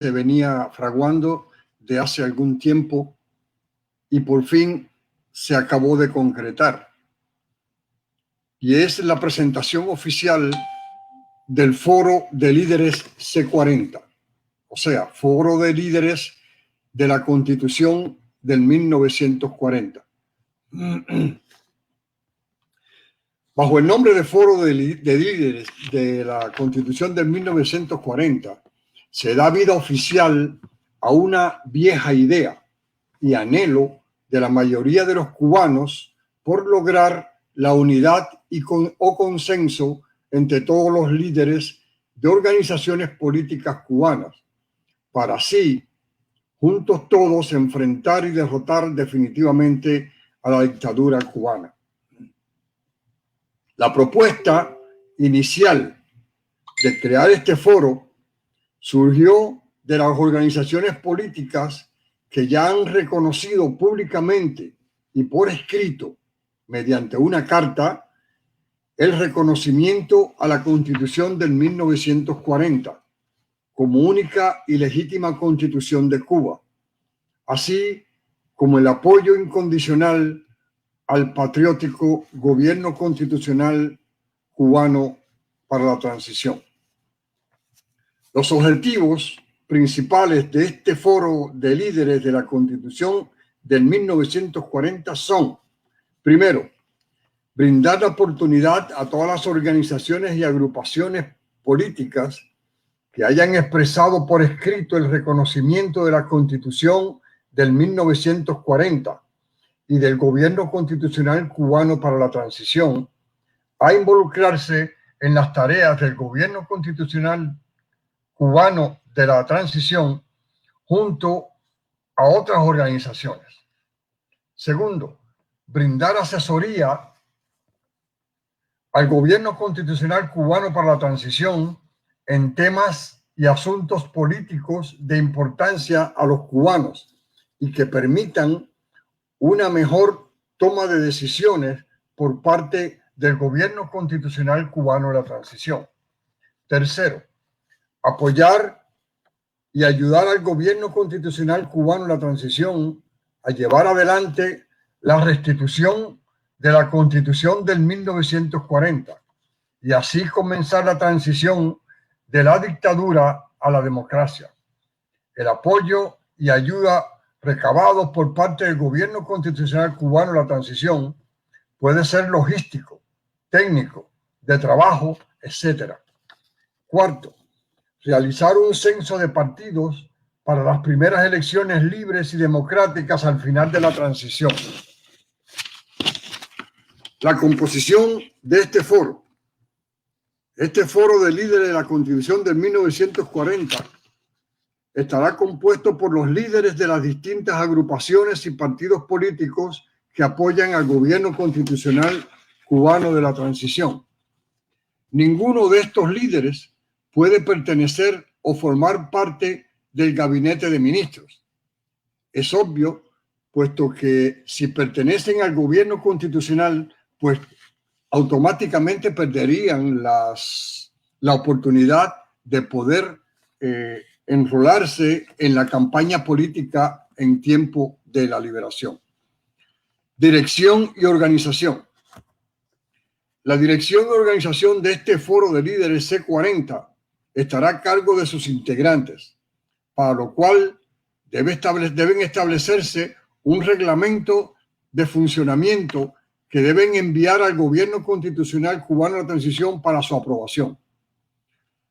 se venía fraguando de hace algún tiempo y por fin se acabó de concretar. Y es la presentación oficial del Foro de Líderes C40, o sea, Foro de Líderes de la Constitución del 1940. Bajo el nombre de Foro de Líderes de la Constitución del 1940, se da vida oficial a una vieja idea y anhelo de la mayoría de los cubanos por lograr la unidad o consenso entre todos los líderes de organizaciones políticas cubanas, para así, juntos todos, enfrentar y derrotar definitivamente a la dictadura cubana. La propuesta inicial de crear este foro surgió de las organizaciones políticas que ya han reconocido públicamente y por escrito, mediante una carta, el reconocimiento a la Constitución del 1940 como única y legítima Constitución de Cuba, así como el apoyo incondicional al patriótico gobierno constitucional cubano para la transición. Los objetivos principales de este foro de líderes de la Constitución del 1940 son, primero, brindar la oportunidad a todas las organizaciones y agrupaciones políticas que hayan expresado por escrito el reconocimiento de la Constitución del 1940 y del gobierno constitucional cubano para la transición, a involucrarse en las tareas del gobierno constitucional cubano de la transición junto a otras organizaciones. Segundo, brindar asesoría al gobierno constitucional cubano para la transición en temas y asuntos políticos de importancia a los cubanos y que permitan una mejor toma de decisiones por parte del gobierno constitucional cubano de la transición. Tercero, apoyar y ayudar al gobierno constitucional cubano de la transición a llevar adelante la restitución de la Constitución del 1940 y así comenzar la transición de la dictadura a la democracia. El apoyo y ayuda recabados por parte del gobierno constitucional cubano de la transición puede ser logístico, técnico, de trabajo, etc. Cuarto, realizar un censo de partidos para las primeras elecciones libres y democráticas al final de la transición. La composición de este foro de líderes de la Constitución del 1940, estará compuesto por los líderes de las distintas agrupaciones y partidos políticos que apoyan al gobierno constitucional cubano de la transición. Ninguno de estos líderes puede pertenecer o formar parte del gabinete de ministros. Es obvio, puesto que si pertenecen al gobierno constitucional, pues automáticamente perderían la oportunidad de poder enrolarse en la campaña política en tiempo de la liberación. Dirección y organización. La dirección y organización de este foro de líderes C40 estará a cargo de sus integrantes, para lo cual deben establecerse un reglamento de funcionamiento que deben enviar al gobierno constitucional cubano de la transición para su aprobación.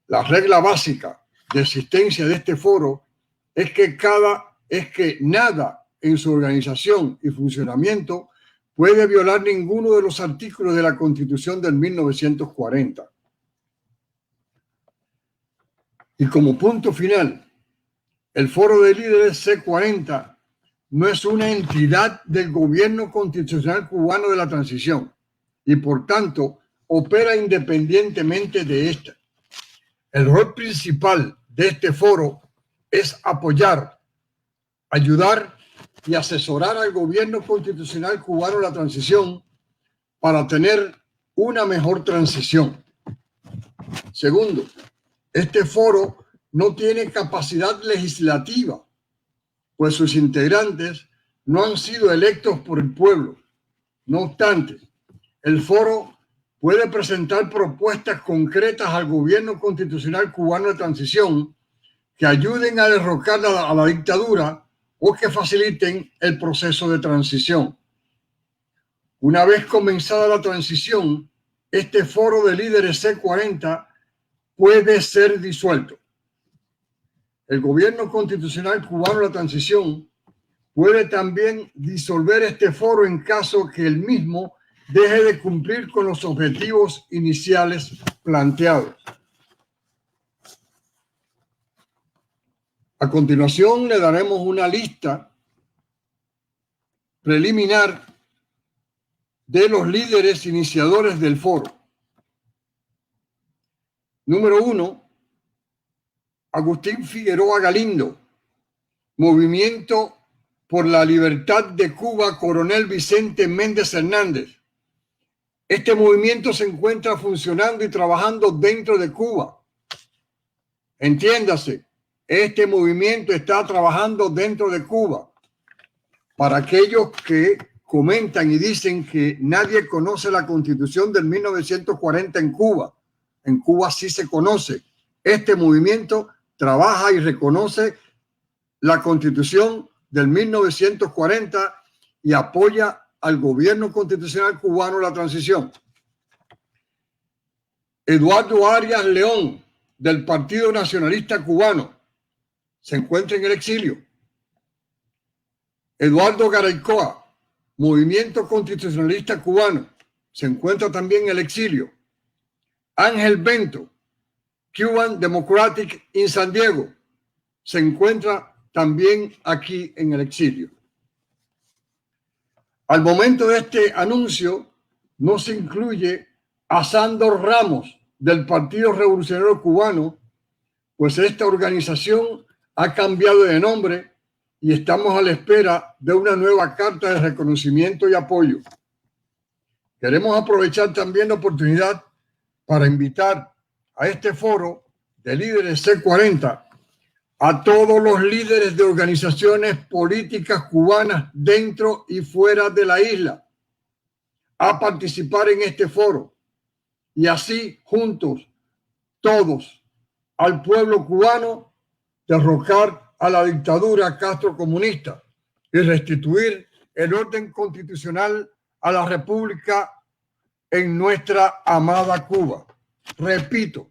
La regla básica de existencia de este foro es que nada en su organización y funcionamiento puede violar ninguno de los artículos de la Constitución del 1940. Y como punto final, el Foro de Líderes C40 no es una entidad del gobierno constitucional cubano de la transición y por tanto opera independientemente de esta. El rol principal de este foro es apoyar, ayudar y asesorar al gobierno constitucional cubano de la transición para tener una mejor transición. Segundo, este foro no tiene capacidad legislativa, pues sus integrantes no han sido electos por el pueblo. No obstante, el foro puede presentar propuestas concretas al gobierno constitucional cubano de transición que ayuden a derrocar a la dictadura o que faciliten el proceso de transición. Una vez comenzada la transición, este foro de líderes C40 puede ser disuelto. El gobierno constitucional cubano de la transición puede también disolver este foro en caso que el mismo deje de cumplir con los objetivos iniciales planteados. A continuación le daremos una lista preliminar de los líderes iniciadores del foro. Número 1, Agustín Figueroa Galindo, Movimiento por la Libertad de Cuba, Coronel Vicente Méndez Hernández. Este movimiento se encuentra funcionando y trabajando dentro de Cuba. Entiéndase, este movimiento está trabajando dentro de Cuba. Para aquellos que comentan y dicen que nadie conoce la Constitución del 1940 en Cuba sí se conoce. Este movimiento trabaja y reconoce la Constitución del 1940 y apoya al gobierno constitucional cubano la transición. Eduardo Arias León, del Partido Nacionalista Cubano, se encuentra en el exilio. Eduardo Garaycoa, Movimiento Constitucionalista Cubano, se encuentra también en el exilio. Ángel Bento, Cuban Democratic in San Diego, se encuentra también aquí en el exilio. Al momento de este anuncio no se incluye a Sándor Ramos del Partido Revolucionario Cubano, pues esta organización ha cambiado de nombre y estamos a la espera de una nueva carta de reconocimiento y apoyo. Queremos aprovechar también la oportunidad para invitar a este foro de líderes C40 a todos los líderes de organizaciones políticas cubanas dentro y fuera de la isla a participar en este foro y así juntos, todos, al pueblo cubano, derrocar a la dictadura castrocomunista y restituir el orden constitucional a la República en nuestra amada Cuba. Repito,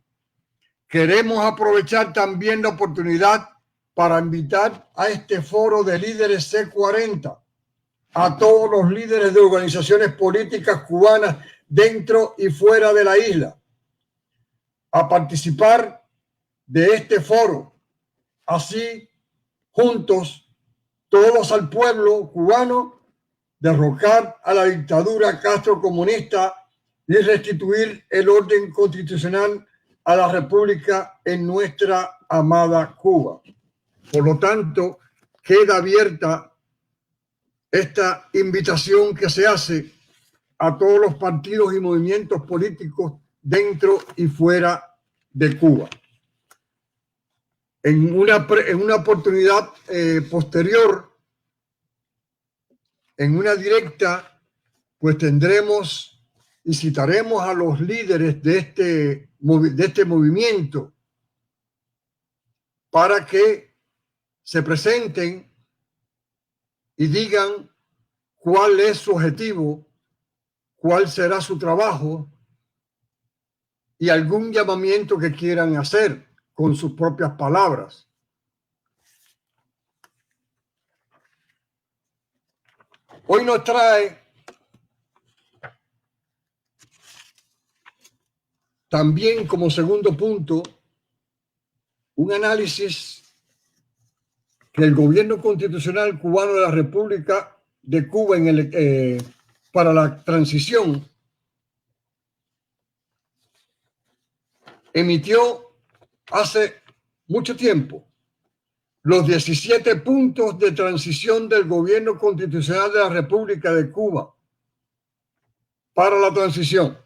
queremos aprovechar también la oportunidad para invitar a este foro de líderes C40 a todos los líderes de organizaciones políticas cubanas dentro y fuera de la isla a participar de este foro. Así, juntos, todos al pueblo cubano, derrocar a la dictadura castrocomunista y restituir el orden constitucional a la República en nuestra amada Cuba. Por lo tanto, queda abierta esta invitación que se hace a todos los partidos y movimientos políticos dentro y fuera de Cuba. En una oportunidad posterior, en una directa, pues tendremos y citaremos a los líderes de este movimiento para que se presenten y digan cuál es su objetivo, cuál será su trabajo y algún llamamiento que quieran hacer con sus propias palabras. Hoy nos trae también como segundo punto un análisis que el gobierno constitucional cubano de la República de Cuba para la transición emitió hace mucho tiempo los 17 puntos de transición del gobierno constitucional de la República de Cuba para la transición.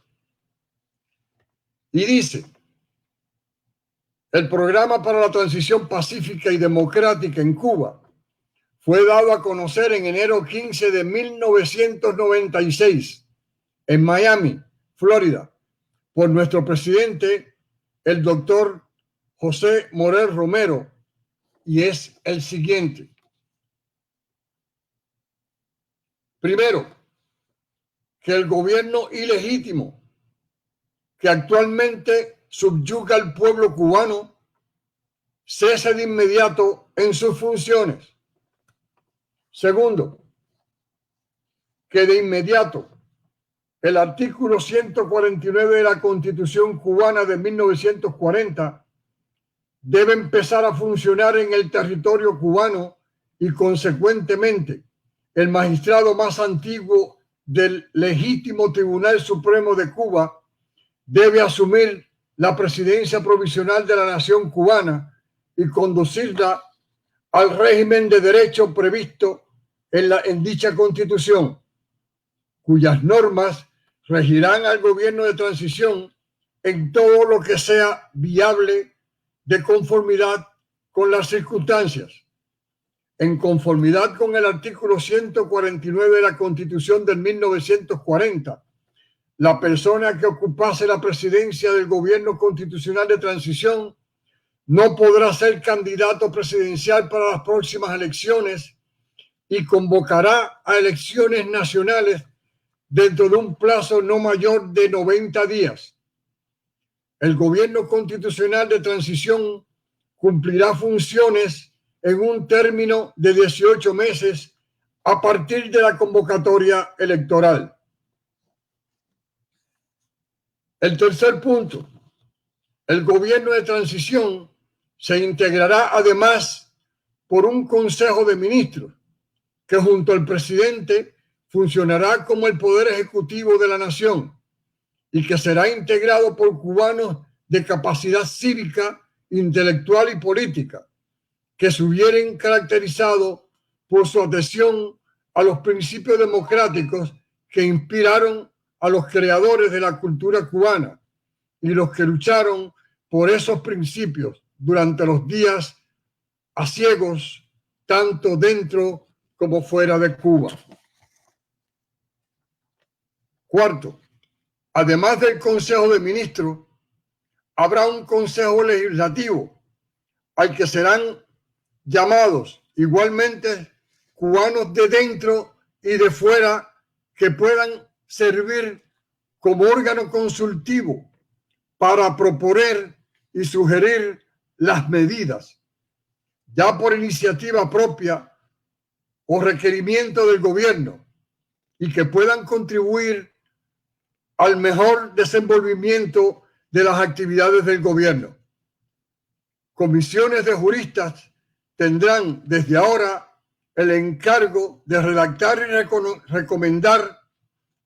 Y dice, El programa para la transición pacífica y democrática en Cuba fue dado a conocer en enero 15 de 1996 en Miami, Florida, por nuestro presidente, el doctor José Morel Romero, y es el siguiente. Primero, que el gobierno ilegítimo que actualmente subyuga al pueblo cubano cese de inmediato en sus funciones. Segundo, que de inmediato el artículo 149 de la Constitución cubana de 1940 debe empezar a funcionar en el territorio cubano y, consecuentemente, el magistrado más antiguo del legítimo Tribunal Supremo de Cuba debe asumir la presidencia provisional de la nación cubana y conducirla al régimen de derecho previsto en dicha Constitución, cuyas normas regirán al gobierno de transición en todo lo que sea viable de conformidad con las circunstancias. En conformidad con el artículo 149 de la Constitución del 1940, la persona que ocupase la presidencia del gobierno constitucional de transición no podrá ser candidato presidencial para las próximas elecciones y convocará a elecciones nacionales dentro de un plazo no mayor de 90 días. El gobierno constitucional de transición cumplirá funciones en un término de 18 meses a partir de la convocatoria electoral. El tercer punto, el gobierno de transición se integrará además por un consejo de ministros que junto al presidente funcionará como el poder ejecutivo de la nación y que será integrado por cubanos de capacidad cívica, intelectual y política que se hubieran caracterizado por su adhesión a los principios democráticos que inspiraron a los creadores de la cultura cubana y los que lucharon por esos principios durante los días aciagos, tanto dentro como fuera de Cuba. Cuarto, además del Consejo de Ministros, habrá un Consejo Legislativo al que serán llamados igualmente cubanos de dentro y de fuera que puedan servir como órgano consultivo para proponer y sugerir las medidas, ya por iniciativa propia o requerimiento del gobierno, y que puedan contribuir al mejor desenvolvimiento de las actividades del gobierno. Comisiones de juristas tendrán desde ahora el encargo de redactar y recomendar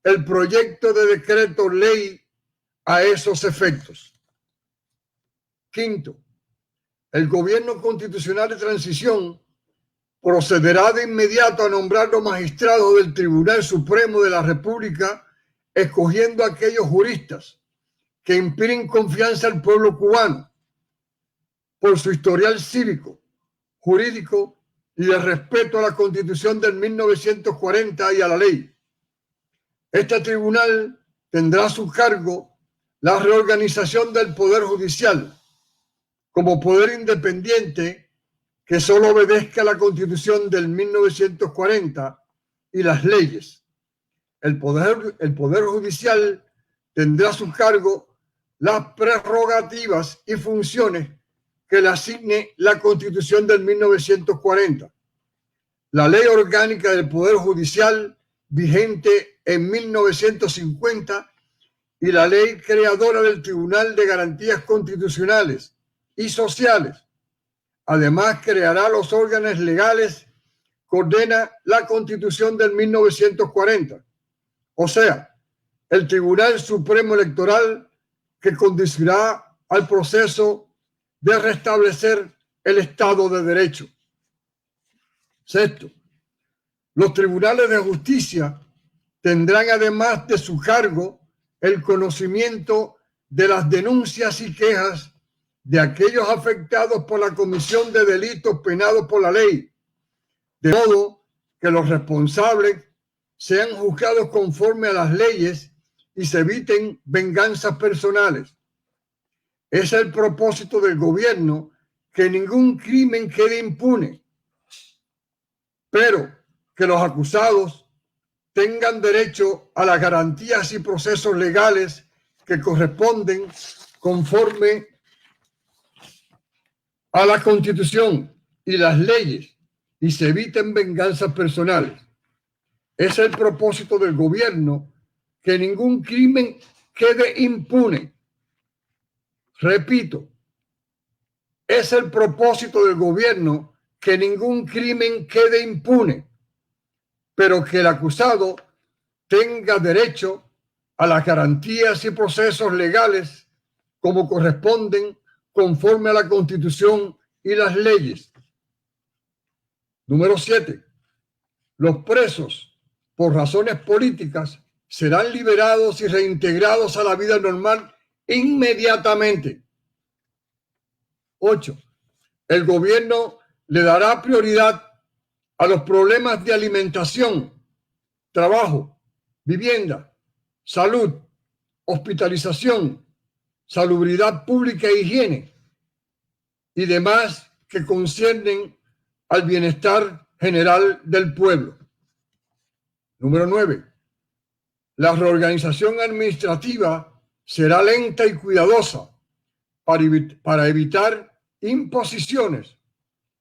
el proyecto de decreto ley a esos efectos. Quinto, el gobierno constitucional de transición procederá de inmediato a nombrar los magistrados del Tribunal Supremo de la República, escogiendo a aquellos juristas que inspiren confianza al pueblo cubano por su historial cívico, jurídico y de respeto a la Constitución del 1940 y a la ley. Este tribunal tendrá a su cargo la reorganización del Poder Judicial como poder independiente que solo obedezca a la Constitución del 1940 y las leyes. El poder Judicial tendrá a su cargo las prerrogativas y funciones que le asigne la Constitución del 1940, la Ley Orgánica del Poder Judicial vigente en 1950 y la Ley Creadora del Tribunal de Garantías Constitucionales y Sociales. Además, creará los órganos legales que ordena la Constitución del 1940, o sea, el Tribunal Supremo Electoral, que conducirá al proceso de restablecer el Estado de Derecho. Sexto, los tribunales de justicia tendrán además de su cargo el conocimiento de las denuncias y quejas de aquellos afectados por la comisión de delitos penados por la ley, de modo que los responsables sean juzgados conforme a las leyes y se eviten venganzas personales. Es el propósito del gobierno que ningún crimen quede impune, pero que los acusados tengan derecho a las garantías y procesos legales que corresponden conforme a la Constitución y las leyes y se eviten venganzas personales. Es el propósito del gobierno que ningún crimen quede impune. Repito, es el propósito del gobierno que ningún crimen quede impune, pero que el acusado tenga derecho a las garantías y procesos legales como corresponden conforme a la Constitución y las leyes. Número 7. Los presos, por razones políticas, serán liberados y reintegrados a la vida normal inmediatamente. 8. El gobierno le dará prioridad a los problemas de alimentación, trabajo, vivienda, salud, hospitalización, salubridad pública e higiene y demás que conciernen al bienestar general del pueblo. Número 9. La reorganización administrativa será lenta y cuidadosa para evitar imposiciones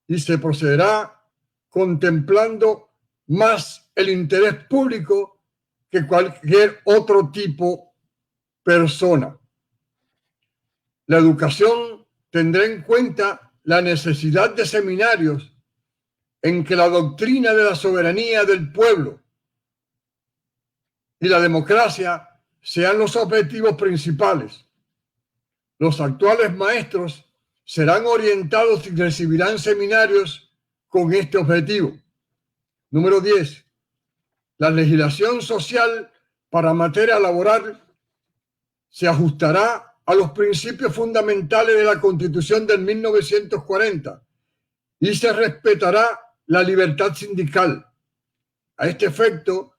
y se procederá contemplando más el interés público que cualquier otro tipo persona. La educación tendrá en cuenta la necesidad de seminarios en que la doctrina de la soberanía del pueblo y la democracia sean los objetivos principales. Los actuales maestros serán orientados y recibirán seminarios con este objetivo. Número 10. La legislación social para materia laboral se ajustará a los principios fundamentales de la Constitución del 1940 y se respetará la libertad sindical. A este efecto,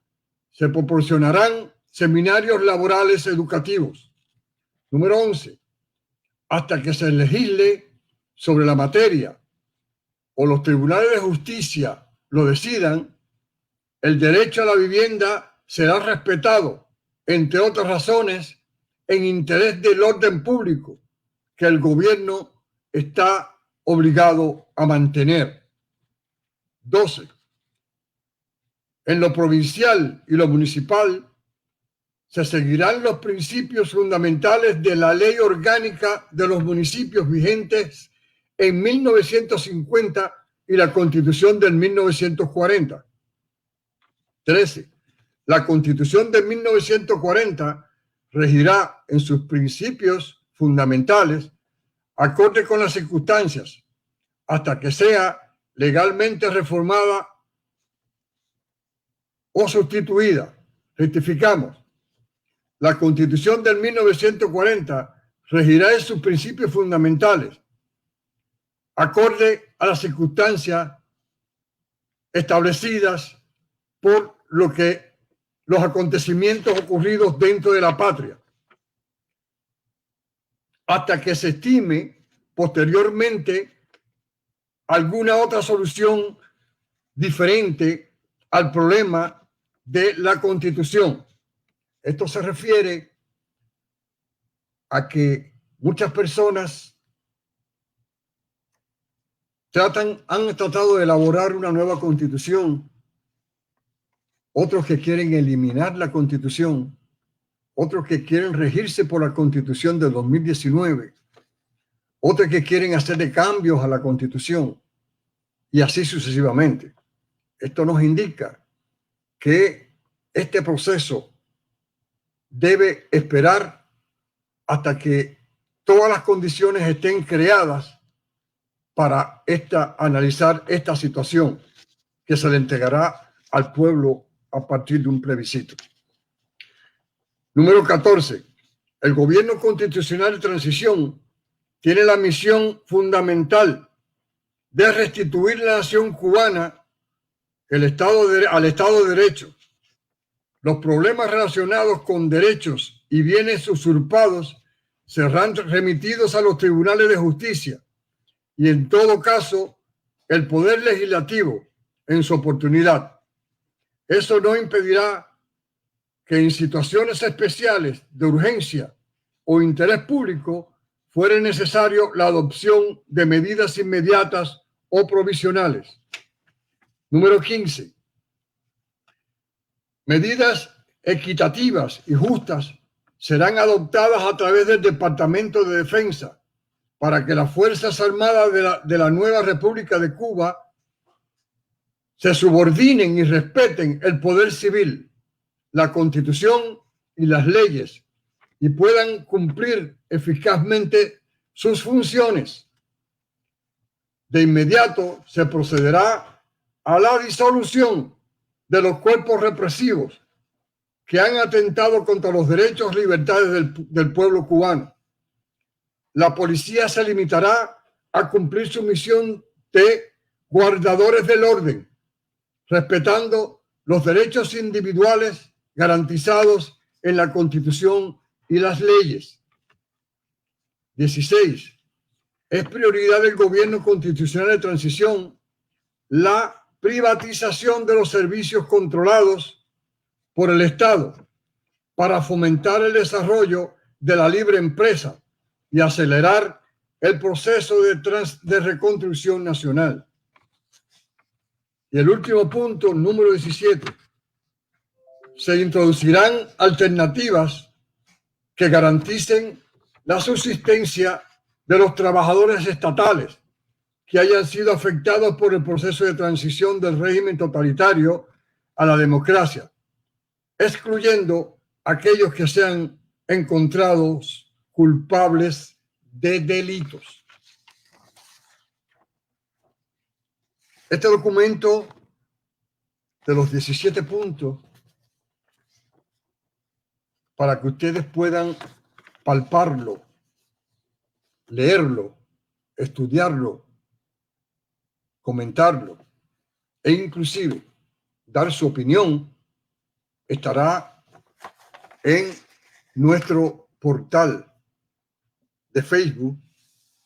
se proporcionarán seminarios laborales educativos. Número 11. Hasta que se legisle sobre la materia o los tribunales de justicia lo decidan, el derecho a la vivienda será respetado, entre otras razones, en interés del orden público que el gobierno está obligado a mantener. 12. En lo provincial y lo municipal se seguirán los principios fundamentales de la Ley Orgánica de los Municipios vigentes en 1950 y la Constitución del 1940. 13. La Constitución de 1940 regirá en sus principios fundamentales acorde con las circunstancias hasta que sea legalmente reformada o sustituida. Rectificamos. La Constitución del 1940 regirá en sus principios fundamentales acorde a las circunstancias establecidas por los acontecimientos ocurridos dentro de la patria, hasta que se estime posteriormente alguna otra solución diferente al problema de la Constitución. Esto se refiere a que muchas personas han tratado de elaborar una nueva Constitución, otros que quieren eliminar la Constitución, otros que quieren regirse por la Constitución del 2019, otros que quieren hacerle cambios a la Constitución y así sucesivamente. Esto nos indica que este proceso debe esperar hasta que todas las condiciones estén creadas para analizar esta situación que se le entregará al pueblo a partir de un plebiscito. Número 14. El gobierno constitucional de transición tiene la misión fundamental de restituir la nación cubana al Estado de Derecho. Los problemas relacionados con derechos y bienes usurpados serán remitidos a los tribunales de justicia y, en todo caso, el Poder Legislativo en su oportunidad. Eso no impedirá que en situaciones especiales de urgencia o interés público fuera necesario la adopción de medidas inmediatas o provisionales. Número 15. Medidas equitativas y justas serán adoptadas a través del Departamento de Defensa para que las Fuerzas Armadas de la nueva República de Cuba se subordinen y respeten el poder civil, la Constitución y las leyes y puedan cumplir eficazmente sus funciones. De inmediato se procederá a la disolución de los cuerpos represivos que han atentado contra los derechos y libertades del pueblo cubano. La policía se limitará a cumplir su misión de guardadores del orden, respetando los derechos individuales garantizados en la Constitución y las leyes. 16. Es prioridad del gobierno constitucional de transición la privatización de los servicios controlados por el Estado para fomentar el desarrollo de la libre empresa y acelerar el proceso de reconstrucción nacional. Y el último punto, número 17. Se introducirán alternativas que garanticen la subsistencia de los trabajadores estatales que hayan sido afectados por el proceso de transición del régimen totalitario a la democracia, excluyendo aquellos que sean encontrados culpables de delitos. Este documento de los 17 puntos, para que ustedes puedan palparlo, leerlo, estudiarlo, comentarlo e inclusive dar su opinión, estará en nuestro portal de Facebook,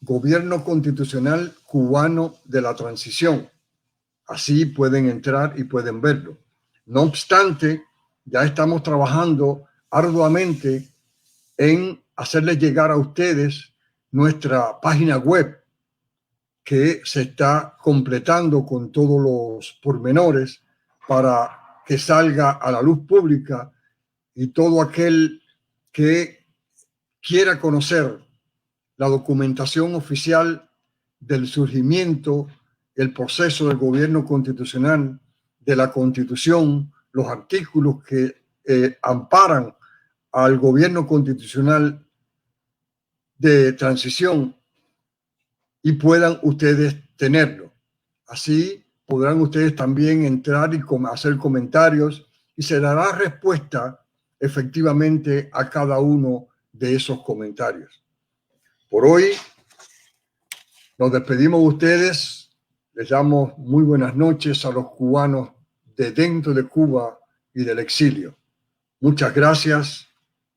Gobierno Constitucional Cubano de la Transición. Así pueden entrar y pueden verlo. No obstante, ya estamos trabajando arduamente en hacerles llegar a ustedes nuestra página web, que se está completando con todos los pormenores para que salga a la luz pública y todo aquel que quiera conocer la documentación oficial del surgimiento, el proceso del gobierno constitucional, de la Constitución, los artículos que amparan al gobierno constitucional de transición, y puedan ustedes tenerlo. Así podrán ustedes también entrar y hacer comentarios y se dará respuesta efectivamente a cada uno de esos comentarios. Por hoy nos despedimos de ustedes. Les damos muy buenas noches a los cubanos de dentro de Cuba y del exilio. Muchas gracias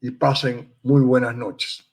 y pasen muy buenas noches.